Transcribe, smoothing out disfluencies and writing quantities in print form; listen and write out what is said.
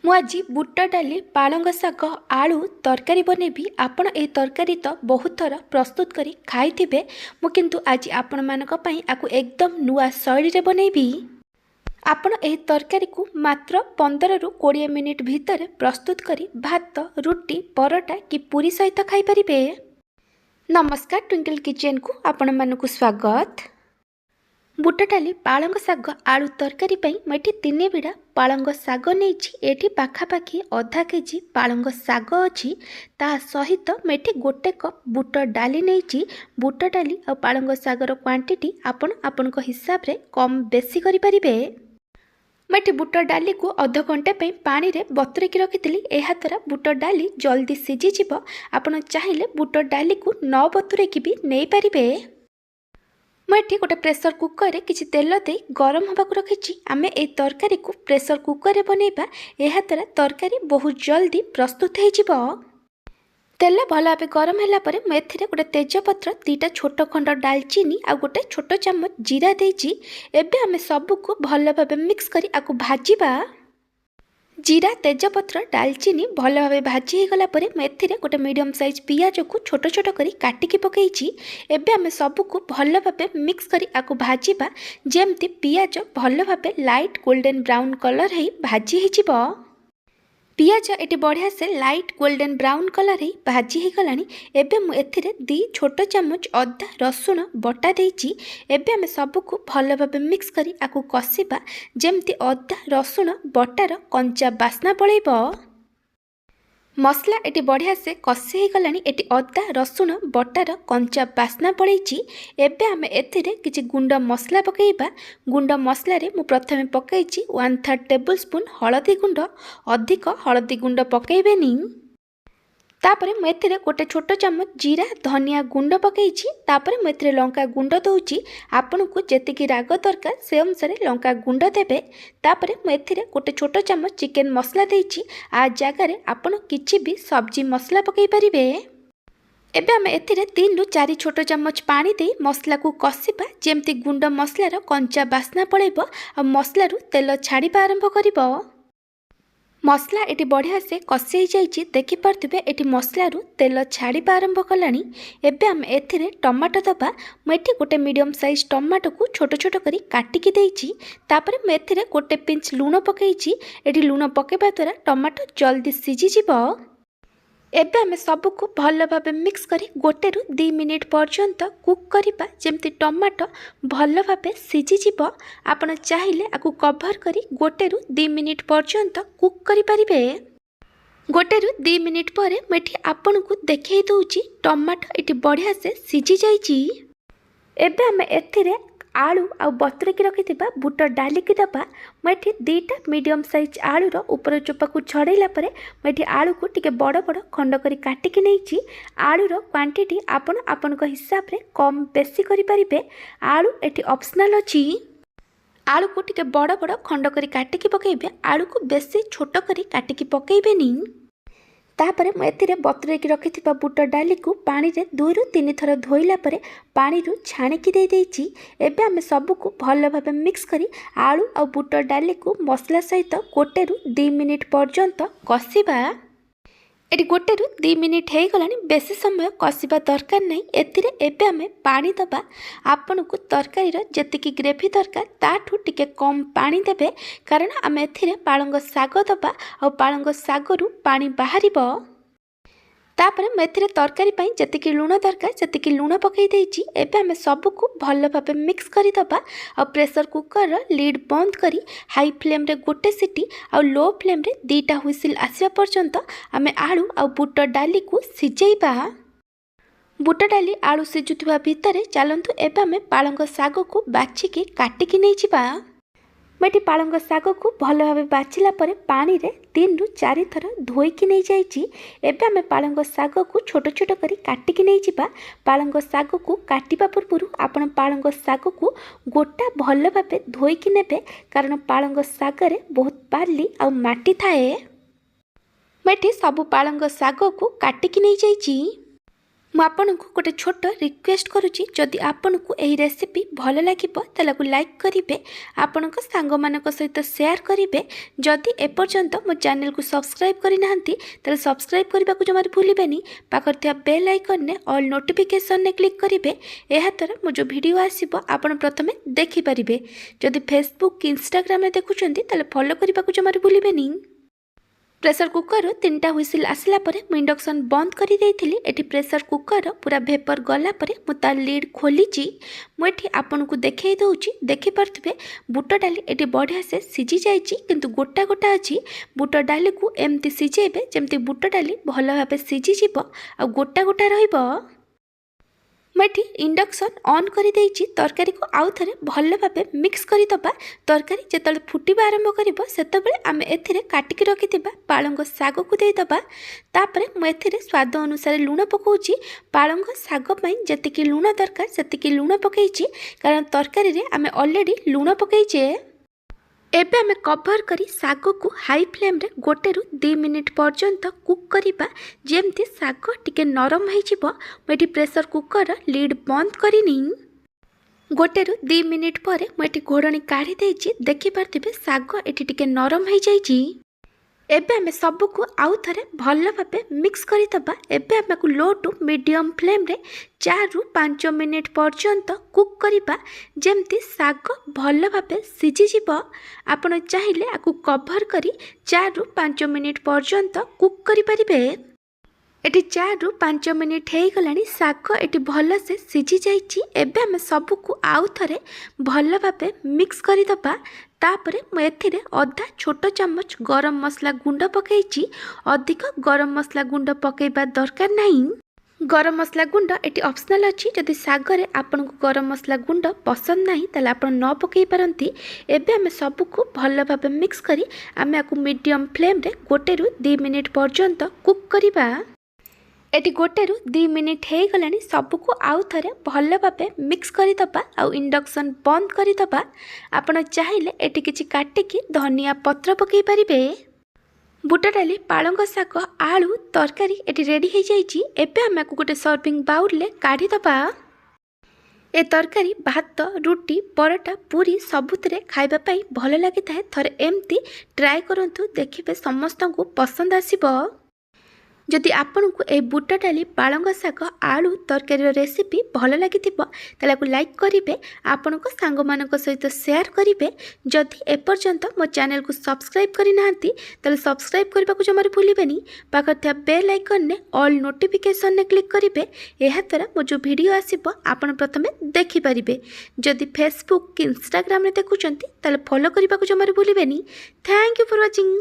ମୁଁ ଆଜି ବୁଟ ଡାଲି ପାଳଙ୍ଗ ଶାଗ ଆଳୁ ତରକାରୀ ବନେଇବି। ଆପଣ ଏହି ତରକାରୀ ତ ବହୁତ ଥର ପ୍ରସ୍ତୁତ କରି ଖାଇଥିବେ। ମୁଁ କିନ୍ତୁ ଆଜି ଆପଣମାନଙ୍କ ପାଇଁ ଆକୁ ଏକଦମ ନୂଆ ଶୈଳୀରେ ବନେଇବି। ଆପଣ ଏହି ତରକାରୀକୁ ମାତ୍ର 15ରୁ 20 ମିନିଟ୍ ଭିତରେ ପ୍ରସ୍ତୁତ କରି ଭାତ, ରୁଟି, ପରଟା କି ପୁରୀ ସହିତ ଖାଇପାରିବେ। ନମସ୍କାର, ଟ୍ୱିଙ୍କଲ୍ କିଚେନ୍କୁ ଆପଣମାନଙ୍କୁ ସ୍ୱାଗତ। ବୁଟ ଡାଲି ପାଳଙ୍ଗ ଶାଗ ଆଳୁ ତରକାରୀ ପାଇଁ ମୁଁ ଏଠି 3 ବିଡ଼ା ପାଳଙ୍ଗ ଶାଗ ନେଇଛି। ଏଠି ପାଖାପାଖି ଅଧା କେଜି ପାଳଙ୍ଗ ଶାଗ ଅଛି। ତା ସହିତ ମୁଁ ଏଠି 1 କପ୍ ବୁଟ ଡାଲି ନେଇଛି। ବୁଟ ଡାଲି ଆଉ ପାଳଙ୍ଗ ଶାଗର କ୍ୱାଣ୍ଟିଟି ଆପଣ ଆପଣଙ୍କ ହିସାବରେ କମ୍ ବେଶୀ କରିପାରିବେ। ମୁଁ ଏଠି ବୁଟ ଡାଲିକୁ ଅଧ ଘଣ୍ଟା ପାଇଁ ପାଣିରେ ବତୁରେଇକି ରଖିଥିଲି। ଏହାଦ୍ୱାରା ବୁଟ ଡାଲି ଜଲ୍ଦି ସିଝିଯିବ। ଆପଣ ଚାହିଁଲେ ବୁଟ ଡାଲିକୁ ନ ବତୁରେଇକି ବି ନେଇପାରିବେ। ମୁଁ ଏଠି ଗୋଟେ ପ୍ରେସର କୁକରରେ କିଛି ତେଲ ଦେଇ ଗରମ ହେବାକୁ ରଖିଛି। ଆମେ ଏହି ତରକାରୀକୁ ପ୍ରେସର କୁକରରେ ବନେଇବା। ଏହାଦ୍ୱାରା ତରକାରୀ ବହୁତ ଜଲ୍ଦି ପ୍ରସ୍ତୁତ ହୋଇଯିବ। ତେଲ ଭଲ ଭାବେ ଗରମ ହେଲା ପରେ ମୁଁ ଏଥିରେ ଗୋଟେ ତେଜପତ୍ର, 2ଟା ଛୋଟ ଖଣ୍ଡ ଡାଲଚିନି ଆଉ ଗୋଟେ ଛୋଟ ଚାମଚ ଜିରା ଦେଇଛି। ଏବେ ଆମେ ସବୁକୁ ଭଲ ଭାବେ ମିକ୍ସ କରି ଆକୁ ଭାଜିବା। ଜିରା, ତେଜପତ୍ର, ଡାଲଚିନି ଭଲ ଭାବେ ଭାଜି ହୋଇଗଲା ପରେ ମୁଁ ଏଥିରେ ଗୋଟେ ମିଡ଼ିୟମ୍ ସାଇଜ୍ ପିଆଜକୁ ଛୋଟ ଛୋଟ କରି କାଟିକି ପକାଇଛି। ଏବେ ଆମେ ସବୁକୁ ଭଲ ଭାବେ ମିକ୍ସ କରି ଆକୁ ଭାଜିବା, ଯେମିତି ପିଆଜ ଭଲ ଭାବେ ଲାଇଟ୍ ଗୋଲ୍ଡେନ୍ ବ୍ରାଉନ୍ କଲର୍ ହେଇ ଭାଜି ହୋଇଯିବ। ପିଆଜ ଏଠି ବଢ଼ିଆ ସେ ଲାଇଟ୍ ଗୋଲ୍ଡେନ୍ ବ୍ରାଉନ୍ କଲର୍ ହେଇ ଭାଜି ହୋଇଗଲାଣି। ଏବେ ମୁଁ ଏଥିରେ 2 ଛୋଟ ଚାମଚ ଅଦା ରସୁଣ ବଟା ଦେଇଛି। ଏବେ ଆମେ ସବୁକୁ ଭଲ ଭାବେ ମିକ୍ସ କରି ଆକୁ କଷିବା, ଯେମିତି ଅଦା ରସୁଣ ବଟାର କଞ୍ଚା ବାସ୍ନା ପଳେଇବ। ମସଲା ଏଠି ବଢ଼ିଆ ସେ କଷି ହୋଇଗଲାଣି। ଏଠି ଅଦା ରସୁଣ ବଟାର କଞ୍ଚା ବାସ୍ନା ପଳେଇଛି। ଏବେ ଆମେ ଏଥିରେ କିଛି ଗୁଣ୍ଡ ମସଲା ପକାଇବା। ଗୁଣ୍ଡ ମସଲାରେ ମୁଁ ପ୍ରଥମେ ପକାଇଛି 1/3 ଟେବୁଲ ସ୍ପୁନ୍ ହଳଦୀ ଗୁଣ୍ଡ। ଅଧିକ ହଳଦୀ ଗୁଣ୍ଡ ପକାଇବେନି। ତାପରେ ମୁଁ ଏଥିରେ ଗୋଟେ ଛୋଟ ଚାମଚ ଜିରା ଧନିଆ ଗୁଣ୍ଡ ପକାଇଛି। ତାପରେ ମୁଁ ଏଥିରେ ଲଙ୍କା ଗୁଣ୍ଡ ଦେଉଛି। ଆପଣଙ୍କୁ ଯେତିକି ରାଗ ଦରକାର ସେ ଅନୁସାରେ ଲଙ୍କା ଗୁଣ୍ଡ ଦେବେ। ତାପରେ ମୁଁ ଏଥିରେ ଗୋଟେ ଛୋଟ ଚାମଚ ଚିକେନ ମସଲା ଦେଇଛି। ଆ ଜାଗାରେ ଆପଣ କିଛି ବି ସବ୍ଜି ମସଲା ପକାଇ ପାରିବେ। ଏବେ ଆମେ ଏଥିରେ 3ରୁ 4 ଛୋଟ ଚାମଚ ପାଣି ଦେଇ ମସଲାକୁ କଷିବା, ଯେମିତି ଗୁଣ୍ଡ ମସଲାର କଞ୍ଚା ବାସ୍ନା ପଳେଇବ ଆଉ ମସଲାରୁ ତେଲ ଛାଡ଼ିବା ଆରମ୍ଭ କରିବ। ମସଲା ଏଠି ବଢ଼ିଆ ସେ କଷି ହୋଇଯାଇଛି। ଦେଖିପାରୁଥିବେ ଏଠି ମସଲାରୁ ତେଲ ଛାଡ଼ିବା ଆରମ୍ଭ କଲାଣି। ଏବେ ଆମେ ଏଥିରେ ଟମାଟୋ ଦେବା। ମୁଁ ଏଠି ଗୋଟେ ମିଡ଼ିୟମ୍ ସାଇଜ୍ ଟମାଟୋକୁ ଛୋଟ ଛୋଟ କରି କାଟିକି ଦେଇଛି। ତାପରେ ମୁଁ ଏଥିରେ ଗୋଟେ ପିଞ୍ଚ ଲୁଣ ପକାଇଛି। ଏଠି ଲୁଣ ପକାଇବା ଦ୍ୱାରା ଟମାଟୋ ଜଲ୍ଦି ସିଝିଯିବ। ଏବେ ଆମେ ସବୁକୁ ଭଲ ଭାବେ ମିକ୍ସ କରି 1ରୁ 2 ମିନିଟ୍ ପର୍ଯ୍ୟନ୍ତ କୁକ୍ କରିବା, ଯେମିତି ଟମାଟୋ ଭଲ ଭାବେ ସିଝିଯିବ। ଆପଣ ଚାହିଁଲେ ଆକୁ କଭର କରି 1ରୁ 2 ମିନିଟ୍ ପର୍ଯ୍ୟନ୍ତ କୁକ୍ କରିପାରିବେ। 1ରୁ 2 ମିନିଟ୍ ପରେ ମୁଁ ଏଠି ଆପଣଙ୍କୁ ଦେଖାଇ ଦେଉଛି ଟମାଟୋ ଏଠି ବଢ଼ିଆ ସେ ସିଝି ଯାଇଛି। ଏବେ ଆମେ ଏଥିରେ ଆଳୁ ଆଉ ବତୁରେଇକି ରଖିଥିବା ବୁଟ ଡାଲିକି ଦେବା। ମୁଁ ଏଠି 2ଟା ମିଡ଼ିୟମ୍ ସାଇଜ୍ ଆଳୁର ଉପର ଚୋପାକୁ ଛଡ଼େଇଲା ପରେ ମୁଁ ଏଠି ଆଳୁକୁ ଟିକେ ବଡ଼ ବଡ଼ ଖଣ୍ଡ କରି କାଟିକି ନେଇଛି। ଆଳୁର କ୍ୱାଣ୍ଟିଟି ଆପଣ ଆପଣଙ୍କ ହିସାବରେ କମ୍ ବେଶୀ କରିପାରିବେ। ଆଳୁ ଏଠି ଅପସନାଲ୍ ଅଛି। ଆଳୁକୁ ଟିକେ ବଡ଼ ବଡ଼ ଖଣ୍ଡ କରି କାଟିକି ପକାଇବେ। ଆଳୁକୁ ବେଶୀ ଛୋଟ କରି କାଟିକି ପକାଇବେନି। ତାପରେ ମୁଁ ଏଥିରେ ବତୁରେଇକି ରଖିଥିବା ବୁଟ ଡାଲିକୁ ପାଣିରେ 2ରୁ 3 ଥର ଧୋଇଲା ପରେ ପାଣିରୁ ଛାଣିକି ଦେଇଛି। ଏବେ ଆମେ ସବୁକୁ ଭଲ ଭାବେ ମିକ୍ସ କରି ଆଳୁ ଆଉ ବୁଟ ଡାଲିକୁ ମସଲା ସହିତ 1ରୁ 2 ମିନିଟ୍ ପର୍ଯ୍ୟନ୍ତ କଷିବା। ଏଠି 1ରୁ 2 ମିନିଟ୍ ହୋଇଗଲାଣି। ବେଶୀ ସମୟ କଷିବା ଦରକାର ନାହିଁ। ଏଥିରେ ଏବେ ଆମେ ପାଣି ଦେବା। ଆପଣଙ୍କୁ ତରକାରୀର ଯେତିକି ଗ୍ରେଭି ଦରକାର ତାଠୁ ଟିକେ କମ୍ ପାଣି ଦେବେ, କାରଣ ଆମେ ଏଥିରେ ପାଳଙ୍ଗ ଶାଗ ଦେବା ଆଉ ପାଳଙ୍ଗ ଶାଗରୁ ପାଣି ବାହାରିବ। ତାପରେ ମୁଁ ଏଥିରେ ତରକାରୀ ପାଇଁ ଯେତିକି ଲୁଣ ଦରକାର ସେତିକି ଲୁଣ ପକାଇ ଦେଇଛି। ଏବେ ଆମେ ସବୁକୁ ଭଲ ଭାବେ ମିକ୍ସ କରିଦେବା ଆଉ ପ୍ରେସର କୁକରର ଲିଡ୍ ବନ୍ଦ କରି ହାଇ ଫ୍ଲେମ୍ରେ 1 ସିଟି ଆଉ ଲୋ ଫ୍ଲେମ୍ରେ 2ଟା ହୁଇସିଲ୍ ଆସିବା ପର୍ଯ୍ୟନ୍ତ ଆମେ ଆଳୁ ଆଉ ବୁଟ ଡାଲିକୁ ସିଝେଇବା। ବୁଟ ଡାଲି ଆଳୁ ସିଝୁଥିବା ଭିତରେ ଚାଲନ୍ତୁ ଏବେ ଆମେ ପାଳଙ୍ଗ ଶାଗକୁ ବାଛିକି କାଟିକି ନେଇଯିବା। ମୁଁ ଏଠି ପାଳଙ୍ଗ ଶାଗକୁ ଭଲ ଭାବେ ବାଛିଲା ପରେ ପାଣିରେ 3ରୁ 4 ଥର ଧୋଇକି ନେଇଯାଇଛି। ଏବେ ଆମେ ପାଳଙ୍ଗ ଶାଗକୁ ଛୋଟ ଛୋଟ କରି କାଟିକି ନେଇଯିବା। ପାଳଙ୍ଗ ଶାଗକୁ କାଟିବା ପୂର୍ବରୁ ଆପଣ ପାଳଙ୍ଗ ଶାଗକୁ ଗୋଟା ଭଲ ଭାବେ ଧୋଇକି ନେବେ, କାରଣ ପାଳଙ୍ଗ ଶାଗରେ ବହୁତ ବାଲି ଆଉ ମାଟି ଥାଏ। ମୁଁ ଏଠି ସବୁ ପାଳଙ୍ଗ ଶାଗକୁ କାଟିକି ନେଇଯାଇଛି। ମୁଁ ଆପଣଙ୍କୁ ଗୋଟେ ଛୋଟ ରିକ୍ୱେଷ୍ଟ କରୁଛି, ଯଦି ଆପଣଙ୍କୁ ଏହି ରେସିପି ଭଲ ଲାଗିବ ତାହାକୁ ଲାଇକ୍ କରିବେ, ଆପଣଙ୍କ ସାଙ୍ଗମାନଙ୍କ ସହିତ ସେୟାର କରିବେ। ଯଦି ଏପର୍ଯ୍ୟନ୍ତ ମୋ ଚ୍ୟାନେଲକୁ ସବସ୍କ୍ରାଇବ୍ କରିନାହାନ୍ତି ତାହେଲେ ସବସ୍କ୍ରାଇବ୍ କରିବାକୁ ଜମାରୁ ଭୁଲିବେନି। ପାଖରେ ଥିବା ବେଲ୍ ଆଇକନ୍ରେ ଅଲ୍ ନୋଟିଫିକେସନ୍ରେ କ୍ଲିକ୍ କରିବେ। ଏହାଦ୍ୱାରା ମୋ ଯେଉଁ ଭିଡ଼ିଓ ଆସିବ ଆପଣ ପ୍ରଥମେ ଦେଖିପାରିବେ। ଯଦି ଫେସବୁକ୍ କି ଇନଷ୍ଟାଗ୍ରାମରେ ଦେଖୁଛନ୍ତି ତାହେଲେ ଫଲୋ କରିବାକୁ ଜମାରୁ ଭୁଲିବେନି। प्रेसर कुकर 3टा हुइसिल आसला परे मु इंडक्शन बंद कर देइथिली। एठी प्रेसर कुकर पूरा भेपर गला परे मु तार लीड खोलीची। मु एठी आपन को देखै दउची, देखि परथबे बुट डाली एठी बढ़िया से सिझी जाइची, किंतु गोटा गोटा अछि। बुट डाली को एमती सिझेबे जेमती बुट डाली भल भाबे सिझी जिवो आ गोटा गोटा रहिबो। मैं इंडक्शन ऑन कर देइची। तरकारी को आउ थरे भल भाबे मिक्स कर दबा। तरकारी जेतले फुटिबा आरंभ करिवो सेतबेले आमे एथिरे काटिकी रखिथिबा पालंग साग को देई दबा। तापरे मु एथिरे स्वाद अनुसार लूण पकाउची। पालंग साग पई जेतिकी लूण दरकार सेतिकी लूण पकाइची, कारण तरकारी रे आमे ऑलरेडी लूण पकाइचे। एबे आमे कवर करी साग को हाई फ्लेम रे 1 ରୁ 2 मिनिट पर्यंत कुक करिबा, जेमती साग टिके नरम होई जिवो। मेठी प्रेशर कुकर लीड बंद करिनी। 1 ରୁ 2 मिनिट पर मेठी घोड़णी काढ़ी देइची। देखि पारथिबे साग एठी टिके नरम होई जाइची। एबे आमे सबु को आउ थरे भल भाबे मिक्स करि दबा। एबे आमे को लो टू मीडियम फ्लेम रे 4 ରୁ 5 मिनिट पर्यंत कुक करिबा, जेमती साग भल भाबे सिझी जिवो। आपण चाहिले आकु कवर करी 4 ରୁ 5 मिनिट पर्यंत कुक करि परिबे। एटी 4 ରୁ 5 मिनिट हेई गलानी। साग एटी भल से सिझी जाइची। एबे आमे सबु को आउ थरे भल भाबे मिक्स करि दबा। तापरे मु एथिरे आधा छोट चम्मच गरम मसला गुंड पकाइची। अधिक गरम मसला गुंड पकाइबा दरकार नहीं। गरम मसला गुंड एटी ऑप्शनल अछि। जदि सागरे आपन को गरम मसला गुंड पसंद नहीं ताले आपन न पकाई पारंती। एबे आमे सबु को भल भाबे मिक्स करी आमे आकु मीडियम फ्लेम रे 1 ରୁ 2 मिनिट पर्यंत कुक करिबा। एटी 1 ରୁ 2 मिनिट हेई गलानी। सबु को आउ थरे भल भाबे मिक्स करि दबा आ इंडक्शन बंद करि दबा। आपण चाहिले एटी किछि काटिकी धनिया पत्र पकाई परिबे। बुट डाली पालंग साग आलू तरकारी एटी रेडी हो जाइए। एबे आमे को गोटे सर्विंग बाउल ले काढ़ी दबा। ए तरकारी भात रुटी परोटा पूरी सबुतरे खाइबा पाई भल लगी थाए। थरे एमती ट्राए करंतु, देखिबे समस्त को पसंद आसीबो। जदि आपन को ए बुट डाली पालंग साग आलू तरकारी रेसिपी भल लगी ताको लाइक करिवे, आपण को सांग मानक सहित शेयर करिवे। जदि एपर्यंत मो चैनल को सब्सक्राइब करि नाहंती ताले सब्सक्राइब करबा को जमार भूलिबेनी। पाखर था बेल आइकन ने ऑल नोटिफिकेशन ने क्लिक करिवे। एहा द्वारा मो जो वीडियो आसीबो आपण प्रथमे देखि परिबे। जदि फेसबुक कि इंस्टाग्राम रे देखुचंती ताले फॉलो करबा को जमार भूलिबेनी। Thank you for watching.